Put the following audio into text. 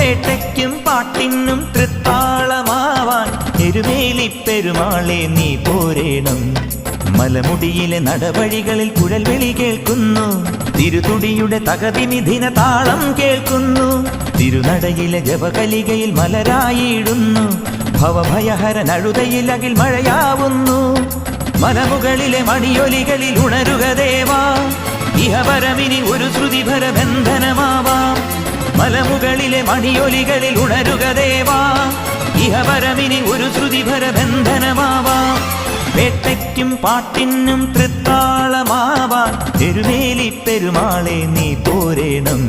വേട്ടയ്ക്കും പാട്ടിനും തൃത്താളമാവാൻ എരുമേലി പെരുമാളെ നീ പോരേണം. മലമുടിയിലെ നടവഴികളിൽ കുഴൽവിളി കേൾക്കുന്നു, തിരുതുടിയുടെ തകതിമിഥിന താളം കേൾക്കുന്നു. തിരുനടയിലെ ജപകലികയിൽ മലരായിടുന്നു, ഭവഭയഹരനഴുതയിൽ അകിൽ മഴയാവുന്നു. മലമുകളിലെ മണിയൊലികളിൽ ഉണരുക ദേവാ, ഇഹപരമിനി ഒരു ശ്രുതിഭര ബന്ധനമാവാം. മലമുകളിലെ മണിയൊലികളിൽ ഉണരുക ദേവാ, ഇഹപരമിനി ഒരു ശ്രുതിഭര ബന്ധനമാവാം. വേട്ടയ്ക്കും പാട്ടിനും തൃത്താളമാവാൻ എരുമേലി പെരുമാളെ നീ പോരേണം.